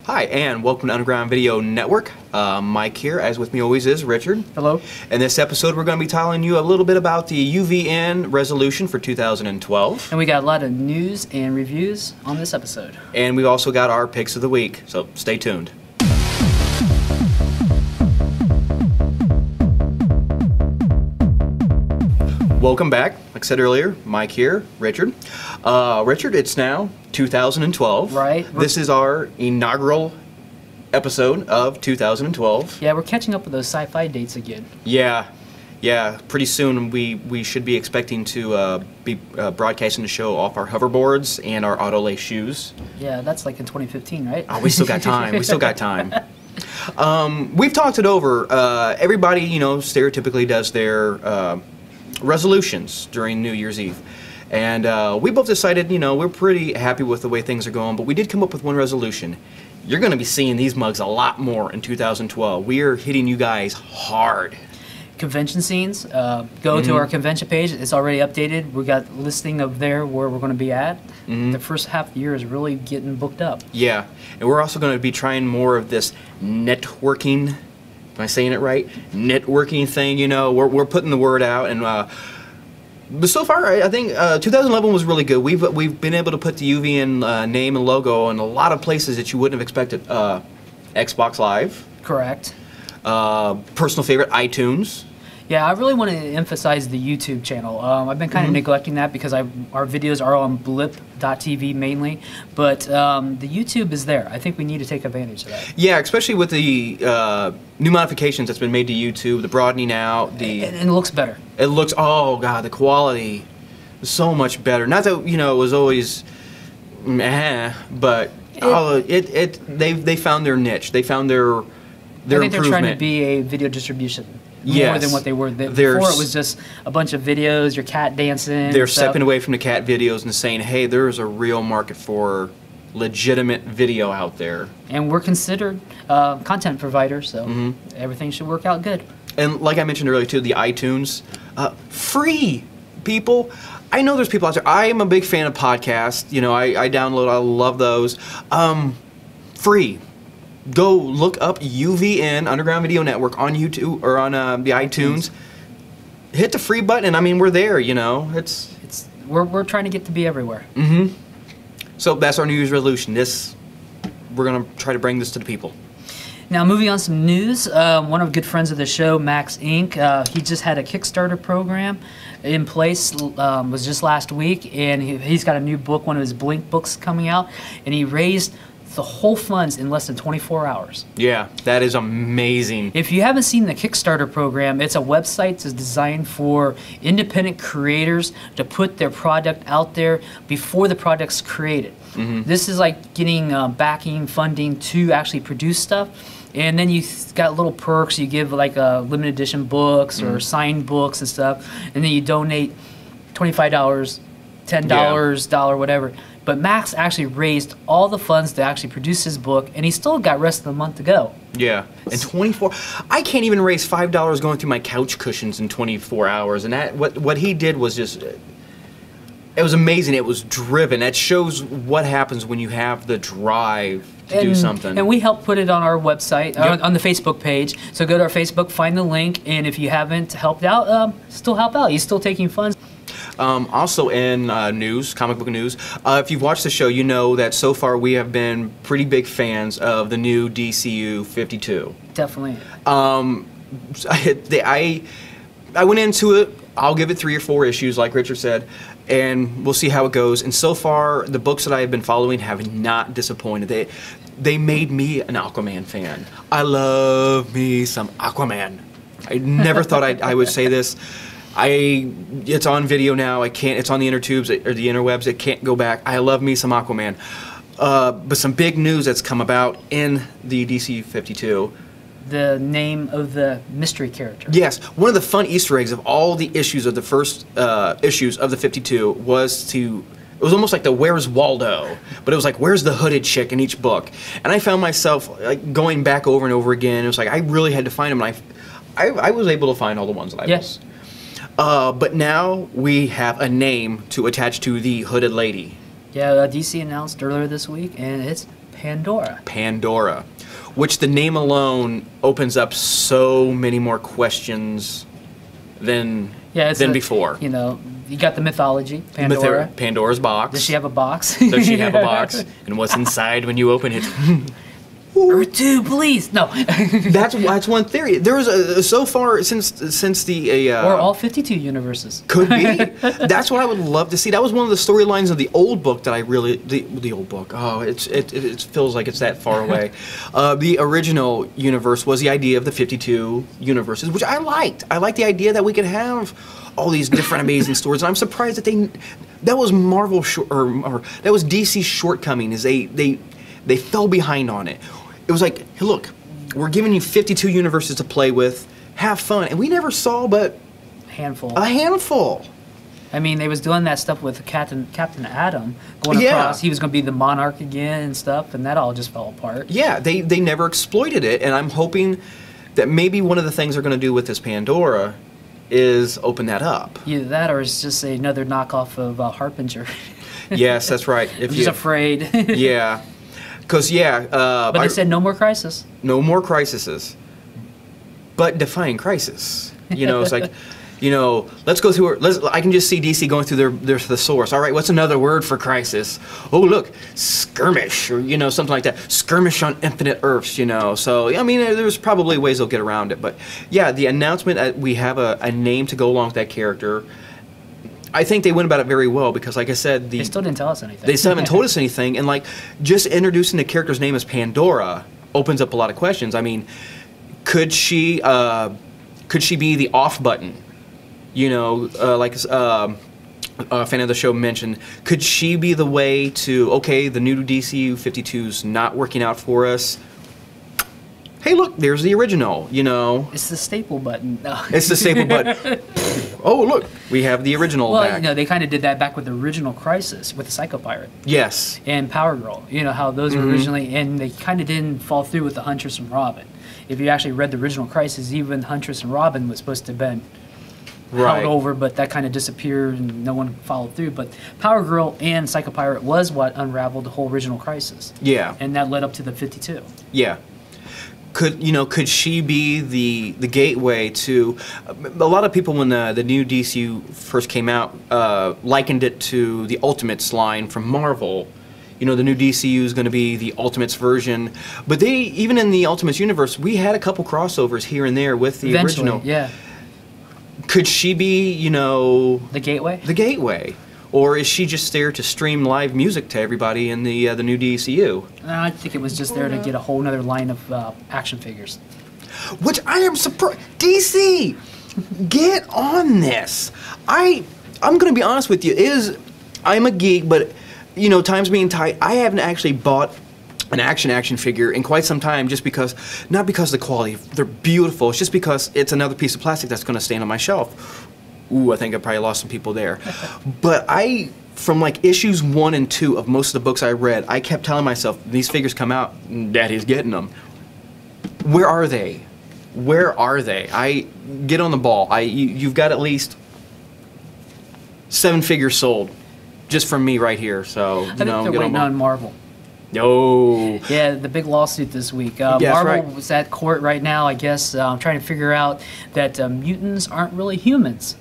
Hi, and welcome to Underground Video Network. Mike here, as with me always is Richard. Hello. In this episode, we're going to be telling you a little bit about the UVN resolution for 2012. And we got a lot of news and reviews on this episode. And we've also got our picks of the week, so stay tuned. Welcome back. Like I said earlier, Mike here, Richard. Richard, it's now 2012. Right. This is our inaugural episode of 2012. Yeah, we're catching up with those sci-fi dates again. Yeah. Pretty soon we should be expecting to be broadcasting the show off our hoverboards and our auto lace shoes. Yeah, that's like in 2015, right? Oh, we still got time. We still got time. We've talked it over. Everybody, stereotypically does their resolutions during New Year's Eve. And we both decided, we're pretty happy with the way things are going, but we did come up with one resolution. You're going to be seeing these mugs a lot more in 2012. We are hitting you guys hard. Convention scenes, go to our convention page. It's already updated. We got a listing of there where we're going to be at. The first half of the year is really getting booked up. Yeah, and we're also going to be trying more of this networking. Am I saying it right? Networking thing, we're putting the word out, and but so far, I think 2011 was really good. We've been able to put the UVN name and logo in a lot of places that you wouldn't have expected. Xbox Live. Correct. Personal favorite, iTunes. Yeah, I really want to emphasize the YouTube channel. I've been kind of neglecting that because our videos are on blip.tv mainly, but the YouTube is there. I think we need to take advantage of that. Yeah, especially with the new modifications that's been made to YouTube, the broadening out, and it looks better. It looks, oh god, the quality is so much better. Not that it was always but they found their niche. They found their I think they're trying to be a video distribution more than what they were. Before it was just a bunch of videos, your cat dancing. They're stepping away from the cat videos and saying, hey, there's a real market for legitimate video out there. And we're considered content providers, so everything should work out good. And like I mentioned earlier too, the iTunes, free, people. I know there's people out there. I am a big fan of podcasts. I download, I love those. Free. Go look up UVN, Underground Video Network, on YouTube or on the iTunes. Hit the free button, and I mean, we're there, We're trying to get to be everywhere. So that's our New Year's resolution. We're going to try to bring this to the people. Now, moving on some news, one of the good friends of the show, Max Inc., he just had a Kickstarter program in place, was just last week, and he's got a new book, one of his Blink books coming out, and he raised the whole funds in less than 24 hours. Yeah, that is amazing. If you haven't seen the Kickstarter program, it's a website that's designed for independent creators to put their product out there before the product's created. This is like getting backing, funding to actually produce stuff. And then you got little perks. You give like limited edition books or signed books and stuff. And then you donate $25, $10, dollar, whatever. But Max actually raised all the funds to actually produce his book, and he still got rest of the month to go. Yeah, and 24. I can't even raise $5 going through my couch cushions in 24 hours. And that what he did was just, it was amazing. It was driven. That shows what happens when you have the drive to do something. And we helped put it on our website, on the Facebook page. So go to our Facebook, find the link, and if you haven't helped out, still help out. He's still taking funds. Also in news, comic book news, if you've watched the show, you know that so far we have been pretty big fans of the new DCU 52. Definitely. I went into it, I'll give it 3 or 4 issues, like Richard said, and we'll see how it goes. And so far, the books that I have been following have not disappointed. They made me an Aquaman fan. I love me some Aquaman. I never thought I would say this. It's on video now. It's on the intertubes or the interwebs. It can't go back. I love me some Aquaman. But some big news that's come about in the DC 52. The name of the mystery character. Yes, one of the fun Easter eggs of all the issues of the first issues of the 52 was it was almost like the Where's Waldo, but it was like Where's the hooded chick in each book. And I found myself like going back over and over again. It was like I really had to find them, and I was able to find all the ones that I was. But now we have a name to attach to the hooded lady. Yeah, DC announced earlier this week, and it's Pandora. Pandora, which the name alone opens up so many more questions than before. You know, you got the mythology, Pandora. Pandora's box. Does she have a box? Does she have a box? And what's inside when you open it? Earth 2, please. No. That's one theory. There was so far since the or all 52 universes. Could be. That's what I would love to see. That was one of the storylines of the old book that I really the old book. Oh, it feels like it's that far away. The original universe was the idea of the 52 universes, which I liked. I liked the idea that we could have all these different amazing stories. And I'm surprised that that was Marvel or that was DC's shortcoming is they fell behind on it. It was like, hey, look, we're giving you 52 universes to play with. Have fun. And we never saw but a handful. A handful. I mean, they was doing that stuff with Captain Atom going across. He was going to be the Monarch again and stuff, and that all just fell apart. Yeah, they never exploited it, and I'm hoping that maybe one of the things they're going to do with this Pandora is open that up. Either that or it's just another knockoff of Harbinger. Yes, that's right. I'm just afraid. Yeah. Because, but they said no more crisis. No more crises. But define crisis. You know, it's like, you know, let's go through I can just see DC going through their thesaurus. All right, what's another word for crisis? Oh, look, skirmish, or, you know, something like that. Skirmish on infinite Earths, you know. So, I mean, there's probably ways they'll get around it. But, yeah, the announcement, we have a name to go along with that character. I think they went about it very well because, like I said, they still didn't tell us anything. They still haven't told us anything, and like just introducing the character's name as Pandora opens up a lot of questions. I mean, could she be the off button? You know, like a fan of the show mentioned, could she be the way to the new DCU 52's not working out for us? Hey, look, there's the original, you know. It's the staple button. No. It's the staple button. Oh, look, we have the original back. Well, you know, they kind of did that back with the original Crisis, with the Psycho Pirate. Yes. And Power Girl. You know, how those were originally, and they kind of didn't fall through with the Huntress and Robin. If you actually read the original Crisis, even Huntress and Robin was supposed to have been held over, but that kind of disappeared and no one followed through. But Power Girl and Psycho Pirate was what unraveled the whole original Crisis. Yeah. And that led up to the 52. Yeah. Could she be the gateway to a lot of people when the new DCU first came out likened it to the Ultimates line from Marvel. You know, the new DCU is going to be the Ultimates version, but even in the Ultimates universe, we had a couple crossovers here and there with the original. Yeah. Could she be, you know, the gateway? The gateway. Or is she just there to stream live music to everybody in the new DCU? I think it was just there to get a whole other line of action figures. Which I am surprised. DC, get on this. I'm going to be honest with you. I'm a geek, but, you know, times being tight, I haven't actually bought an action figure in quite some time just because, not because of the quality. They're beautiful. It's just because it's another piece of plastic that's going to stand on my shelf. Ooh, I think I probably lost some people there. But from like issues 1 and 2 of most of the books I read, I kept telling myself, these figures come out, Daddy's getting them. Where are they? Where are they? Get on the ball. You've got at least 7 figures sold just from me right here. So, I think they're waiting on Marvel. No. Yeah, the big lawsuit this week. Marvel was at court right now, I guess, trying to figure out that mutants aren't really humans.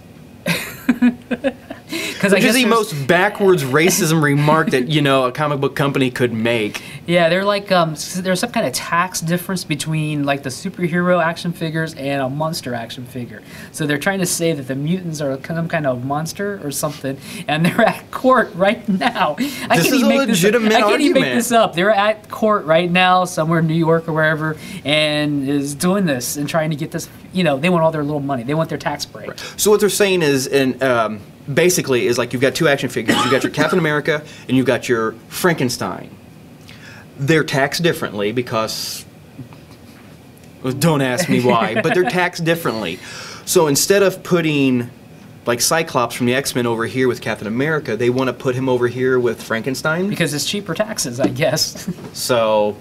Which is the most backwards racism remark that, you know, a comic book company could make. Yeah, they're like, there's some kind of tax difference between like the superhero action figures and a monster action figure. So they're trying to say that the mutants are some kind of monster or something, and they're at court right now. This is a legitimate argument. I can't even make this up. They're at court right now, somewhere in New York or wherever, and is doing this and trying to get this. You know, they want all their little money. They want their tax break. Right. So what they're saying is, basically, is like you've got 2 action figures. You've got your Captain America and you've got your Frankenstein. They're taxed differently because, don't ask me why, but they're taxed differently. So instead of putting like Cyclops from the X-Men over here with Captain America, they want to put him over here with Frankenstein. Because it's cheaper taxes, I guess. So.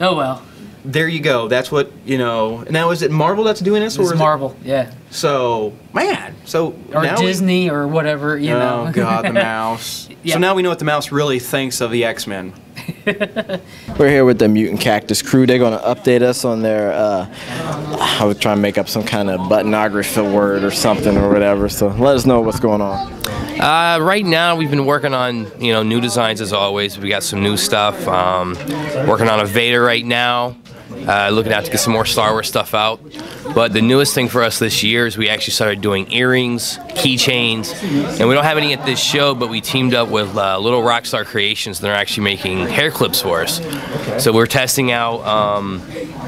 Oh well. There you go. That's what, you know. Now, is it Marvel that's doing this? It's Marvel, yeah. So, man. So or now Disney or whatever, you know. Oh, God, the mouse. Yeah. So now we know what the mouse really thinks of the X-Men. We're here with the Mutant Cactus crew. They're going to update us on their, I was trying to make up some kind of buttonography word or something or whatever, so let us know what's going on. Right now, we've been working on new designs as always. We got some new stuff. Working on a Vader right now. Looking out to get some more Star Wars stuff out. But the newest thing for us this year is we actually started doing earrings, keychains, and we don't have any at this show, but we teamed up with Little Rockstar Creations, and they're actually making hair clips for us. So we're testing out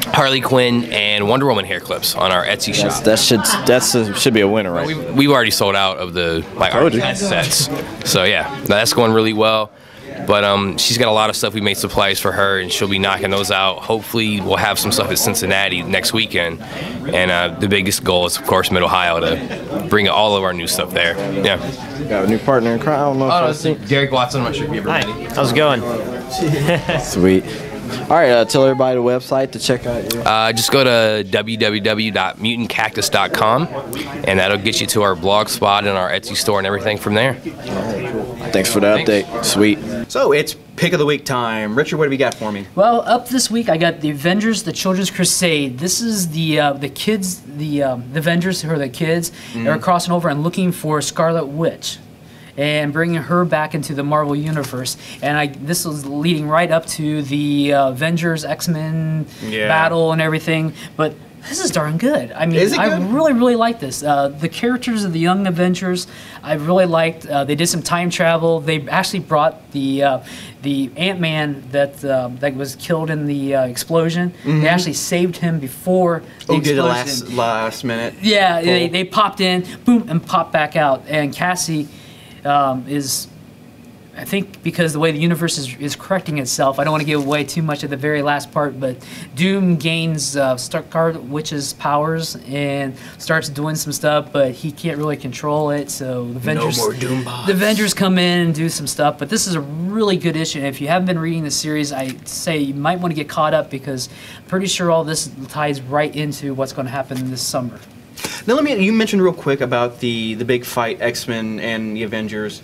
Harley Quinn and Wonder Woman hair clips on our Etsy shop. That should be a winner, right? We've already sold out of our test sets. So yeah, that's going really well. But she's got a lot of stuff. We made supplies for her, and she'll be knocking those out. Hopefully, we'll have some stuff at Cincinnati next weekend. And the biggest goal is, of course, Mid-Ohio to bring all of our new stuff there. Yeah. Got a new partner in crime. I don't know if no, Derek Watson. I'm not sure if you ever met him. How's it going? Sweet. All right, tell everybody the website to check out. Just go to www.mutantcactus.com, and that'll get you to our blog spot and our Etsy store and everything from there. Thanks for the update. Sweet. So it's pick of the week time. Richard, what have you got for me? Well, up this week I got the Avengers: The Children's Crusade. This is the kids, the Avengers who are the kids, are crossing over and looking for Scarlet Witch, and bringing her back into the Marvel Universe. And this was leading right up to the Avengers X-Men battle and everything. But this is darn good. I mean, I really like this. The characters of the Young Avengers, I really liked. They did some time travel. They actually brought the Ant-Man that was killed in the explosion. They actually saved him before the explosion. Did the last minute. Yeah, they popped in, boom, and popped back out. And Cassie is, I think, because the way the universe is correcting itself, I don't want to give away too much at the very last part, but Doom gains Scarlet Witch's powers and starts doing some stuff, but he can't really control it, so the Avengers, no more Doom bots. The Avengers come in and do some stuff, but this is a really good issue, and if you haven't been reading the series, I'd say you might want to get caught up, because I'm pretty sure all this ties right into what's going to happen this summer. Now, you mentioned real quick about the big fight, X-Men and the Avengers.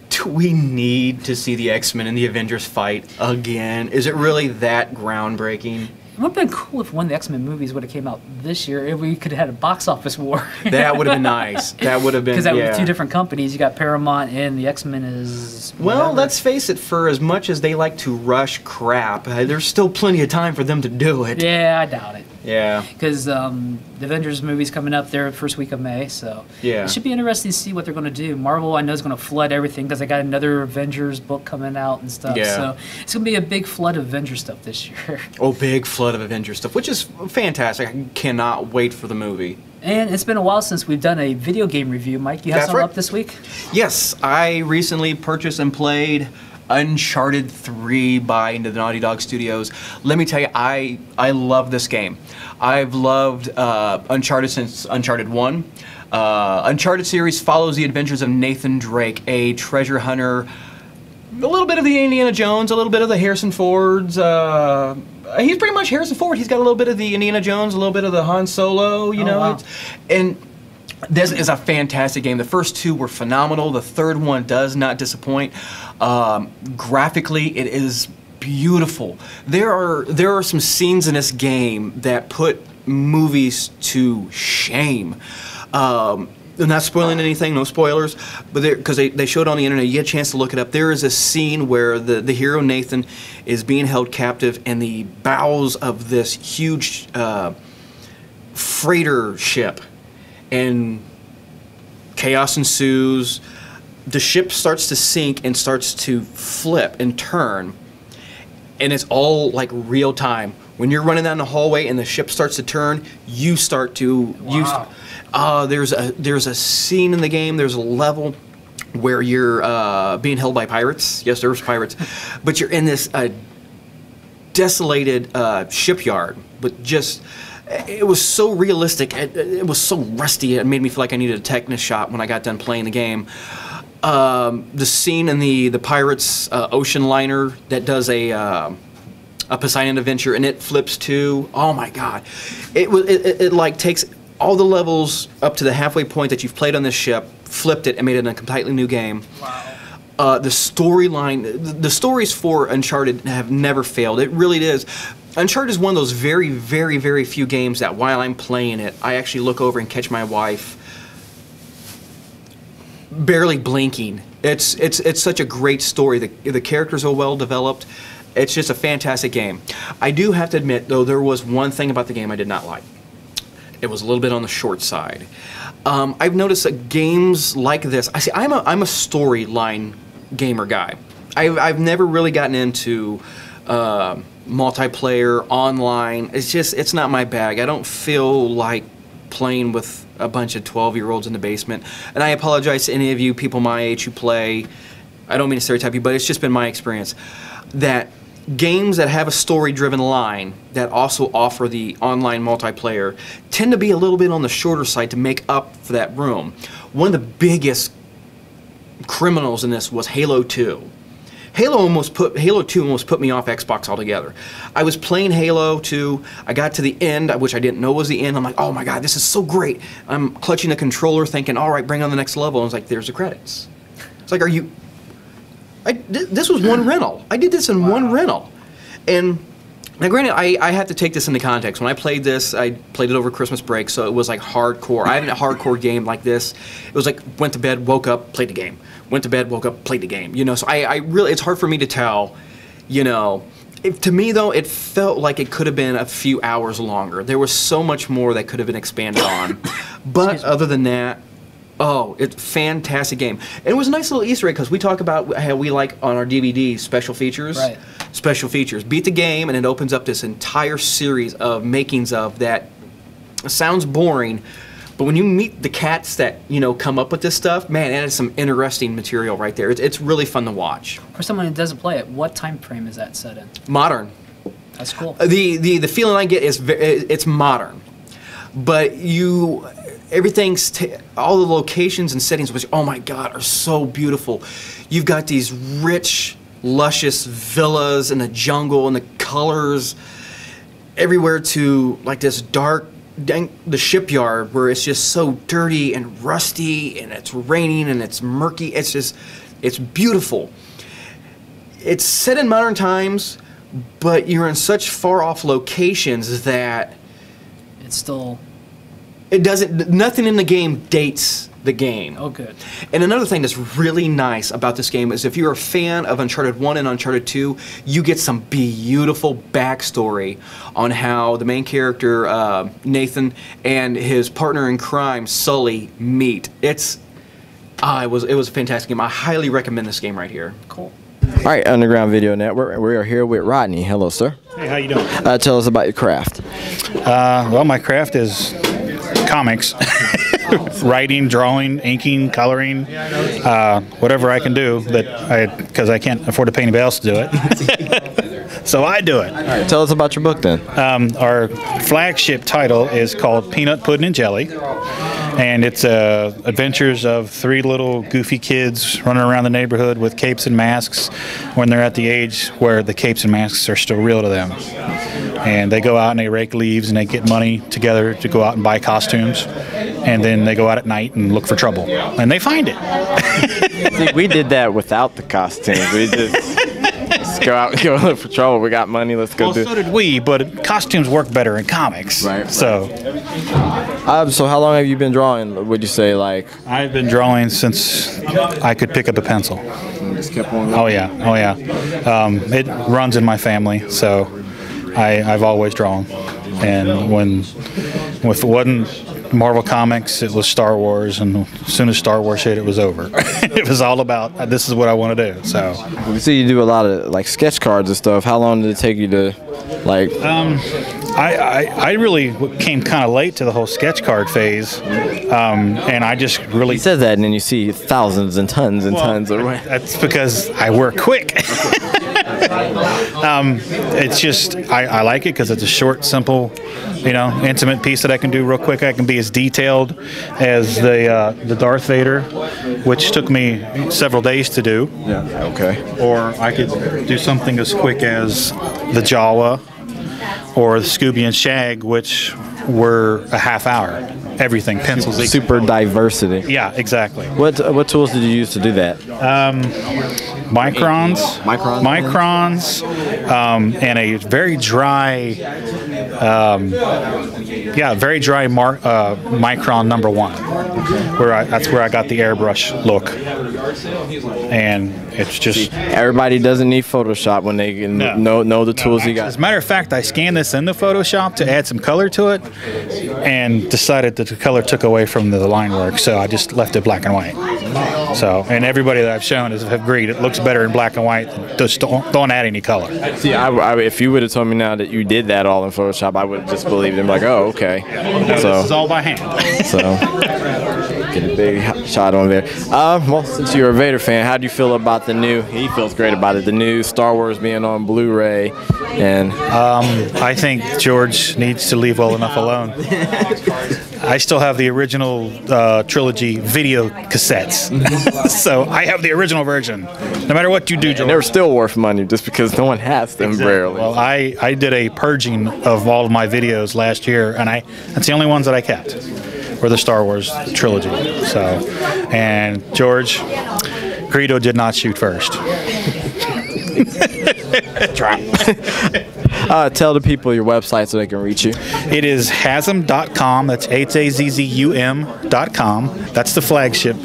Do we need to see the X-Men and the Avengers fight again? Is it really that groundbreaking? It would have been cool if one of the X-Men movies would have came out this year. If we could have had a box office war. That would have been nice. That would have been, because that was two different companies. You got Paramount, and the X-Men is whatever. Well, let's face it, for as much as they like to rush crap, there's still plenty of time for them to do it. Yeah, I doubt it. Yeah. Because the Avengers movie's coming up there first week of May, so it should be interesting to see what they're going to do. Marvel, I know, is going to flood everything because they got another Avengers book coming out and stuff. Yeah. So it's going to be a big flood of Avengers stuff this year. Oh, big flood of Avengers stuff, which is fantastic. I cannot wait for the movie. And it's been a while since we've done a video game review. Mike, you have something up this week? Yes, I recently purchased and played Uncharted 3 by the Naughty Dog Studios. Let me tell you, I love this game. I've loved Uncharted since Uncharted 1. Uncharted series follows the adventures of Nathan Drake, a treasure hunter, a little bit of the Indiana Jones, a little bit of the Harrison Fords. He's pretty much Harrison Ford. He's got a little bit of the Indiana Jones, a little bit of the Han Solo, you know. Wow. And this is a fantastic game. The first two were phenomenal. The third one does not disappoint. Graphically, it is beautiful. There are some scenes in this game that put movies to shame. I'm not spoiling anything, no spoilers, but because they showed it on the internet, you get a chance to look it up. There is a scene where the hero Nathan is being held captive in the bowels of this huge freighter ship, and chaos ensues. The ship starts to sink and starts to flip and turn, and it's all like real time. When you're running down the hallway and the ship starts to turn, you start to there's a scene in the game. There's a level where you're being held by pirates. Yes, there's pirates, but you're in this desolated shipyard. But just it was so realistic. It was so rusty. It made me feel like I needed a tetanus shot when I got done playing the game. The scene in the pirates ocean liner that does a Poseidon adventure, and it flips too. Oh my God! It like takes all the levels up to the halfway point that you've played on this ship, flipped it, and made it a completely new game. Wow. The storyline, the stories for Uncharted have never failed. It really is. Uncharted is one of those very, very, very few games that while I'm playing it, I actually look over and catch my wife barely blinking. It's such a great story. The characters are well developed. It's just a fantastic game. I do have to admit, though, there was one thing about the game I did not like. It was a little bit on the short side. I've noticed that games like this, I'm a storyline gamer guy. I've never really gotten into multiplayer, online. It's not my bag. I don't feel like playing with a bunch of 12-year-olds in the basement. And I apologize to any of you people my age who play. I don't mean to stereotype you, but it's just been my experience that games that have a story-driven line that also offer the online multiplayer tend to be a little bit on the shorter side to make up for that room. One of the biggest criminals in this was Halo 2. Halo 2 almost put me off Xbox altogether. I was playing Halo 2, I got to the end, which I didn't know was the end. I'm like, oh my god, this is so great. I'm clutching the controller thinking, all right, bring on the next level. And it's like, there's the credits. It's like, are you... this was one rental. I did this in one rental. And now granted, I have to take this into context. When I played this, I played it over Christmas break, so it was like hardcore. I haven't had a hardcore game like this. It was like, went to bed, woke up, played the game. Went to bed, woke up, played the game. You know, so I really, it's hard for me to tell, you know. To me, though, it felt like it could have been a few hours longer. There was so much more that could have been expanded on. But other than that, oh, it's a fantastic game. And it was a nice little Easter egg because we talk about how we like on our DVD special features. Right. Special features. Beat the game and it opens up this entire series of makings of that sounds boring, but when you meet the cats that, you know, come up with this stuff, man, it is some interesting material right there. It's really fun to watch. For someone who doesn't play it, what time frame is that set in? Modern. That's cool. The feeling I get is it's modern, but everything's all the locations and settings, which oh my god are so beautiful. You've got these rich, luscious villas in the jungle and the colors everywhere to like this dark. The shipyard where it's just so dirty and rusty and it's raining and it's murky. It's beautiful. It's set in modern times, but you're in such far off locations that it's still, nothing in the game dates the game. Oh, good. And another thing that's really nice about this game is if you're a fan of Uncharted 1 and Uncharted 2, you get some beautiful backstory on how the main character, Nathan, and his partner in crime, Sully, meet. It was a fantastic game. I highly recommend this game right here. Cool. All right, Underground Video Network. We are here with Rodney. Hello, sir. Hey, how you doing? Tell us about your craft. Well, my craft is comics. Writing, drawing, inking, coloring, whatever I can do because I can't afford to pay anybody else to do it. So I do it. All right, tell us about your book then. Our flagship title is called Peanut Pudding and Jelly, and it's adventures of three little goofy kids running around the neighborhood with capes and masks when they're at the age where the capes and masks are still real to them. And they go out and they rake leaves and they get money together to go out and buy costumes. And then they go out at night and look for trouble. And they find it. See, we did that without the costumes. We just go out and go look for trouble. We got money, let's go do it. So did we, but costumes work better in comics. Right. So how long have you been drawing, would you say, like? I've been drawing since I could pick up a pencil. Just kept on going. Oh, yeah. Oh, yeah. It runs in my family, so I've always drawn. And if it wasn't Marvel Comics, it was Star Wars, and as soon as Star Wars hit, it was over. It was all about, this is what I want to do. So we see you do a lot of like sketch cards and stuff. How long did it take you to like? I really came kind of late to the whole sketch card phase, and I just really. He says that, and then you see thousands and tons and tons of. That's because I work quick. It's just I like it because it's a short, simple, intimate piece that I can do real quick. I can be as detailed as the Darth Vader, which took me several days to do. Yeah. Okay. Or I could do something as quick as the Jawa or the Scooby and Shag, which were a half hour. everything, pencils. Super diversity. Yeah, exactly. What tools did you use to do that? Microns, and a very dry, Micron #1. That's where I got the airbrush look, and it's just Everybody doesn't need Photoshop when they can know the tools you got. As a matter of fact, I scanned this into Photoshop to add some color to it, and decided that the color took away from the line work, so I just left it black and white. So, and everybody that I've shown have agreed it looks better in black and white. Just don't add any color. See, if you would have told me now that you did that all in Photoshop, I would have just believed him. Like, oh, okay. No, So, this is all by hand. so get a big shot on there. Well, since you're a Vader fan, how do you feel about the new? He feels great about it. The new Star Wars being on Blu-ray, and I think George needs to leave well enough alone. I still have the original trilogy video cassettes, so I have the original version. No matter what you do, George. and they're still worth money just because no one has them. Rarely. Well, I did a purging of all of my videos last year, and that's the only ones that I kept were the Star Wars trilogy. So, and George, Greedo did not shoot first. Tell the people your website so they can reach you. It is Hazzum.com. That's HAZZUM.com. That's the flagship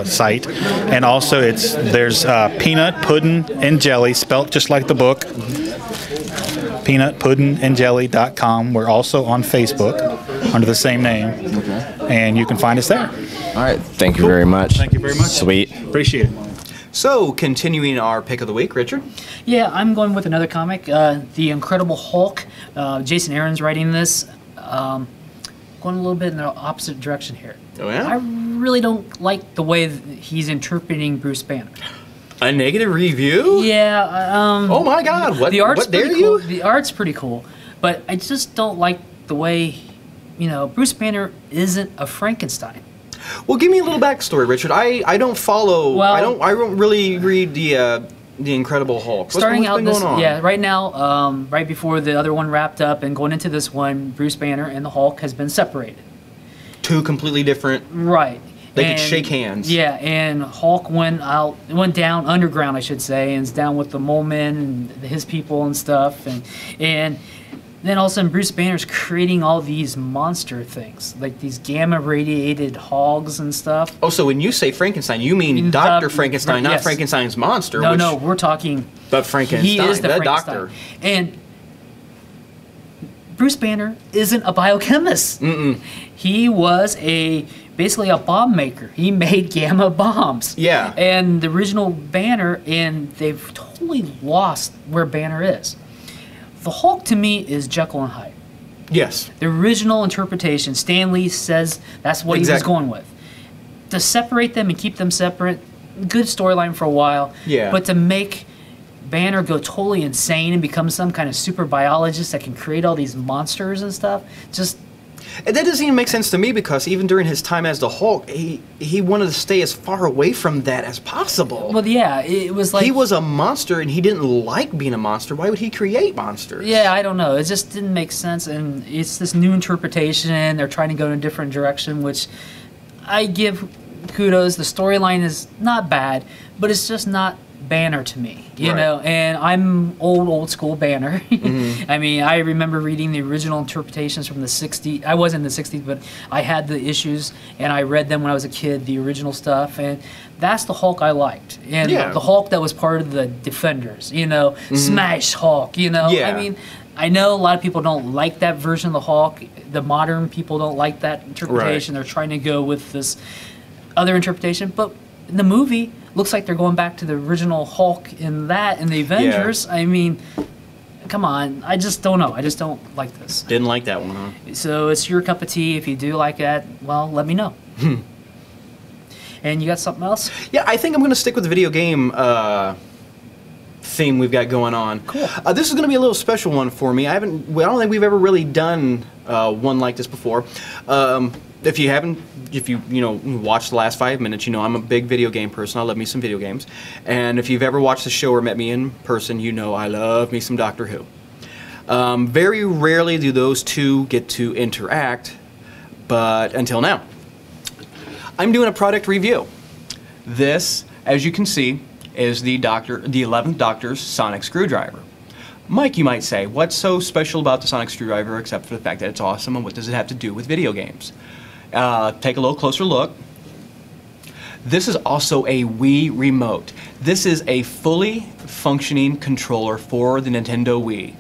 site. And also there's Peanut, Puddin', and Jelly, spelt just like the book. PeanutPuddin'andJelly.com. We're also on Facebook under the same name. And you can find us there. All right. Thank you very much. Thank you very much. Sweet. Appreciate it. So, continuing our pick of the week, Richard. Yeah, I'm going with another comic, The Incredible Hulk. Jason Aaron's writing this. Going a little bit in the opposite direction here. Oh, yeah? I really don't like the way he's interpreting Bruce Banner. A negative review? Yeah. Oh my God! What? The art's what dare pretty cool. you? The art's pretty cool, but I just don't like the way, Bruce Banner isn't a Frankenstein. Well, give me a little backstory, Richard. I don't follow. Well, I don't really read the Incredible Hulk. What's Starting out been this, going on? yeah, right now, right before the other one wrapped up and going into this one, Bruce Banner and the Hulk has been separated. Two completely different. Right. They could shake hands. Yeah, and Hulk went down underground, I should say, and is down with the Mole Men and his people and stuff, and then all of a sudden Bruce Banner's creating all these monster things, like these gamma radiated hogs and stuff. Oh, so when you say Frankenstein, you mean Dr. Frankenstein, not yes. Frankenstein's monster. No, we're talking. But Frankenstein, He is the Frankenstein. Doctor. And Bruce Banner isn't a biochemist. He was basically a bomb maker. He made gamma bombs. Yeah. And the original Banner, and they've totally lost where Banner is. The Hulk to me is Jekyll and Hyde. Yes. The original interpretation, Stan Lee says that's what he was going with. To separate them and keep them separate, good storyline for a while. Yeah. But to make Banner go totally insane and become some kind of super biologist that can create all these monsters and stuff, just... And that doesn't even make sense to me because even during his time as the Hulk, he wanted to stay as far away from that as possible. Well, yeah, it was like... He was a monster and he didn't like being a monster. Why would he create monsters? Yeah, I don't know. It just didn't make sense, and it's this new interpretation. They're trying to go in a different direction, which I give kudos. The storyline is not bad, but it's just not Banner to me, you know, and I'm old school Banner. I mean, I remember reading the original interpretations from the 60s. I wasn't in the 60s, but I had the issues, and I read them when I was a kid, the original stuff, and that's the Hulk I liked. And the Hulk that was part of the Defenders, Smash Hulk, I mean, I know a lot of people don't like that version of the Hulk. The modern people don't like that interpretation. They're trying to go with this other interpretation, but in the movie, looks like they're going back to the original Hulk in the Avengers. I mean, come on. I just don't know. I just don't like this. Didn't like that one, huh? So it's your cup of tea. If you do like that, well, let me know. And you got something else? Yeah, I think I'm going to stick with the video game theme we've got going on. Cool. This is going to be a little special one for me. I don't think we've ever really done one like this before. If you watched the last 5 minutes, I'm a big video game person. I love me some video games. And if you've ever watched the show or met me in person, I love me some Doctor Who. Very rarely do those two get to interact, But until now, I'm doing a product review. This, as you can see, is the 11th Doctor's sonic screwdriver. Mike, you might say, what's so special about the sonic screwdriver except for the fact that it's awesome, and what does it have to do with video games? Take a little closer look. This is also a Wii remote. This is a fully functioning controller for the Nintendo Wii.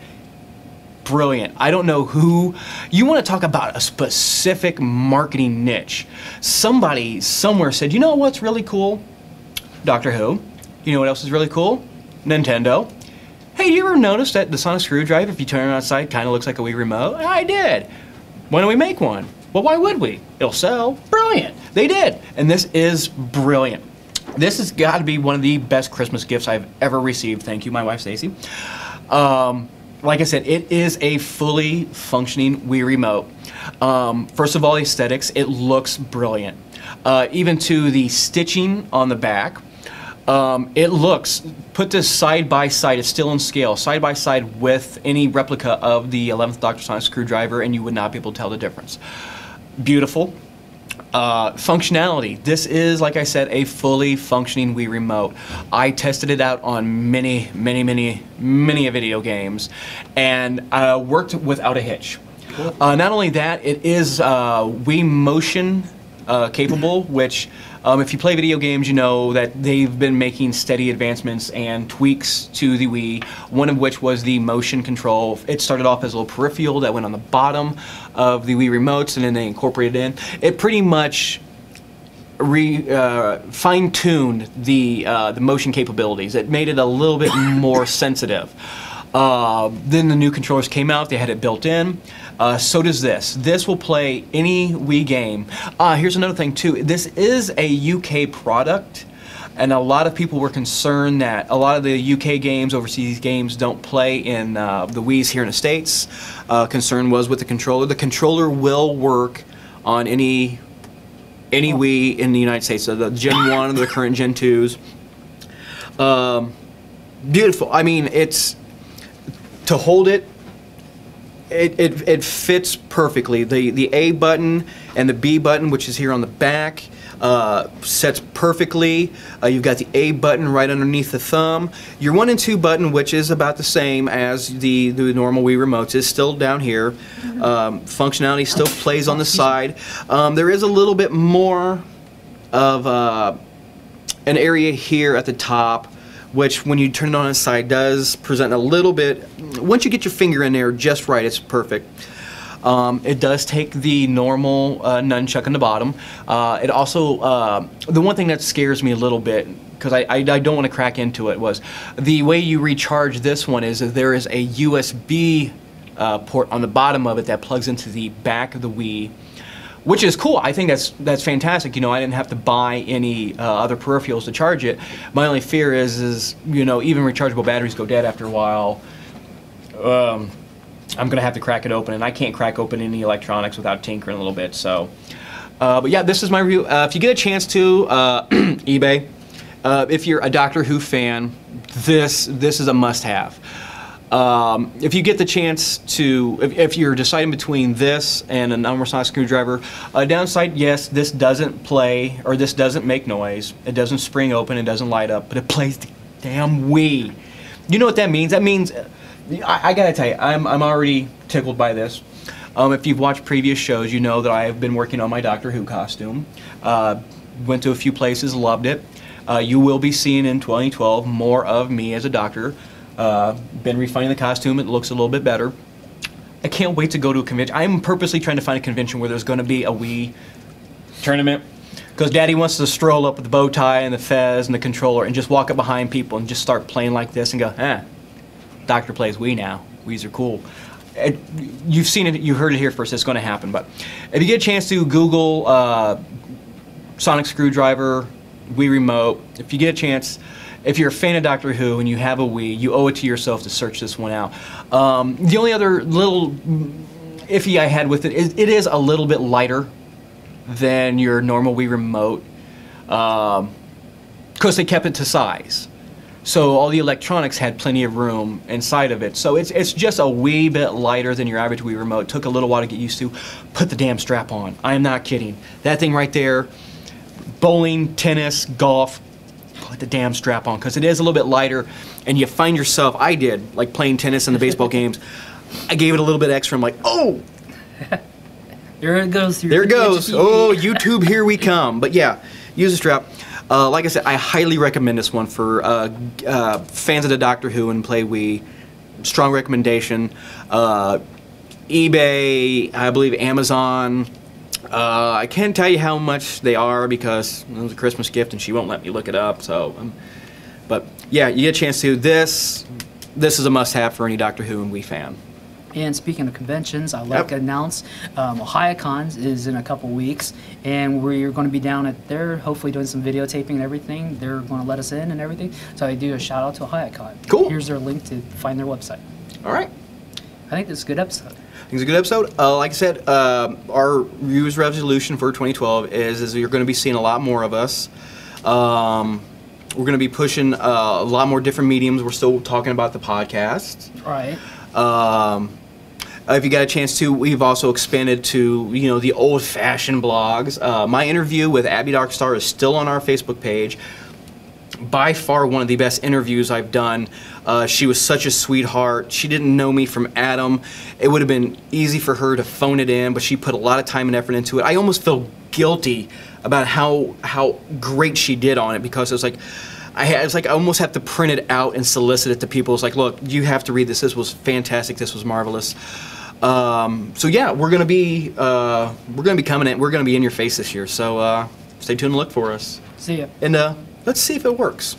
Brilliant. I don't know who, you want to talk about a specific marketing niche. Somebody somewhere said, you know what's really cool? Doctor Who. You know what else is really cool? Nintendo. Hey, do you ever notice that the sonic screwdriver, if you turn it outside, kind of looks like a Wii remote? I did. Why don't we make one? Well, why would we? It'll sell. Brilliant. They did. And this is brilliant. This has got to be one of the best Christmas gifts I've ever received. Thank you, my wife, Stacy. Like I said, it is a fully functioning Wii remote. First of all, aesthetics, it looks brilliant. Even to the stitching on the back, it looks, put this side by side, it's still in scale, side by side with any replica of the 11th Doctor sonic screwdriver, and you would not be able to tell the difference. Beautiful. Functionality. This is, like I said, a fully functioning Wii remote. I tested it out on many video games, and worked without a hitch. Cool. Not only that, it is Wii motion capable, which if you play video games, you know that they've been making steady advancements and tweaks to the Wii, one of which was the motion control. It started off as a little peripheral that went on the bottom of the Wii remotes, and then they incorporated it in. It pretty much fine-tuned the motion capabilities. It made it a little bit more sensitive. Then the new controllers came out, they had it built in. So does this. This will play any Wii game. Here's another thing too. This is a UK product, and a lot of people were concerned that a lot of the UK games, overseas games, don't play in the Wii's here in the States. Concern was with the controller. The controller will work on any Wii in the United States. So the Gen 1 and the current Gen 2s. Beautiful. I mean, it's, to hold it, it fits perfectly. The A button and the B button, which is here on the back, sets perfectly. You've got the A button right underneath the thumb. Your 1 and 2 button, which is about the same as the normal Wii remotes, is still down here. Functionality still plays on the side. There is a little bit more of an area here at the top, which when you turn it on its side does present a little bit, once you get your finger in there just right, it's perfect. It does take the normal nunchuck on the bottom. It also, the one thing that scares me a little bit, because I don't want to crack into it, was the way you recharge this one is that there is a USB port on the bottom of it that plugs into the back of the Wii, which is cool. I think that's fantastic. You know, I didn't have to buy any other peripherals to charge it. My only fear is you know, even rechargeable batteries go dead after a while. I'm gonna have to crack it open, and I can't crack open any electronics without tinkering a little bit. So, but yeah, this is my review. If you get a chance to eBay, if you're a Doctor Who fan, this is a must-have. If you get the chance to, if you're deciding between this and a normal sonic screwdriver, downside, yes, this doesn't play, or this doesn't make noise. It doesn't spring open, it doesn't light up, but it plays the damn Wii. You know what that means? That means, I gotta tell you, I'm already tickled by this. If you've watched previous shows, you know that I have been working on my Doctor Who costume. Went to a few places, loved it. You will be seeing in 2012 more of me as a doctor. Been refining the costume, it looks a little bit better. I can't wait to go to a convention. I'm purposely trying to find a convention where there's going to be a Wii tournament, because Daddy wants to stroll up with the bow tie and the fez and the controller and just walk up behind people and just start playing like this and go, Doctor plays Wii now. Wiis are cool. You've seen it, you heard it here first, it's going to happen. But if you get a chance to Google sonic screwdriver, Wii remote, if you get a chance, if you're a fan of Doctor Who and you have a Wii, you owe it to yourself to search this one out. The only other little iffy I had with it is it is a little bit lighter than your normal Wii remote, because they kept it to size. So all the electronics had plenty of room inside of it. So it's just a wee bit lighter than your average Wii remote. It took a little while to get used to. Put the damn strap on. I am not kidding. That thing right there, bowling, tennis, golf, put the damn strap on, because it is a little bit lighter, and you find yourself, I did, like playing tennis in the baseball games, I gave it a little bit extra. I'm like, oh! There it goes. There it goes. Oh, YouTube, here we come. But yeah, use the strap. Like I said, I highly recommend this one for fans of the Doctor Who and play Wii. Strong recommendation. eBay, I believe Amazon. I can't tell you how much they are because it was a Christmas gift and she won't let me look it up. So, but yeah, you get a chance to. This is a must-have for any Doctor Who and Wii fan. And speaking of conventions, I'd like to announce OhioCons is in a couple weeks, and we're going to be down at there, hopefully doing some videotaping and everything. They're going to let us in and everything. So I do a shout out to OhioCon. Cool. Here's their link to find their website. All right. I think this is a good episode. I think it's a good episode. Like I said, our New Year's resolution for 2012 is you're going to be seeing a lot more of us. We're going to be pushing a lot more different mediums. We're still talking about the podcast. Right. If you got a chance to, we've also expanded to, the old-fashioned blogs. My interview with Abby Darkstar is still on our Facebook page. By far one of the best interviews I've done. She was such a sweetheart. She didn't know me from Adam. It would have been easy for her to phone it in, but she put a lot of time and effort into it. I almost feel guilty about how great she did on it, because it was like, I almost have to print it out and solicit it to people. It's like, look, you have to read this. This was fantastic. This was marvelous. So yeah, we're gonna be coming in. We're gonna be in your face this year. So stay tuned and look for us. See ya. And let's see if it works.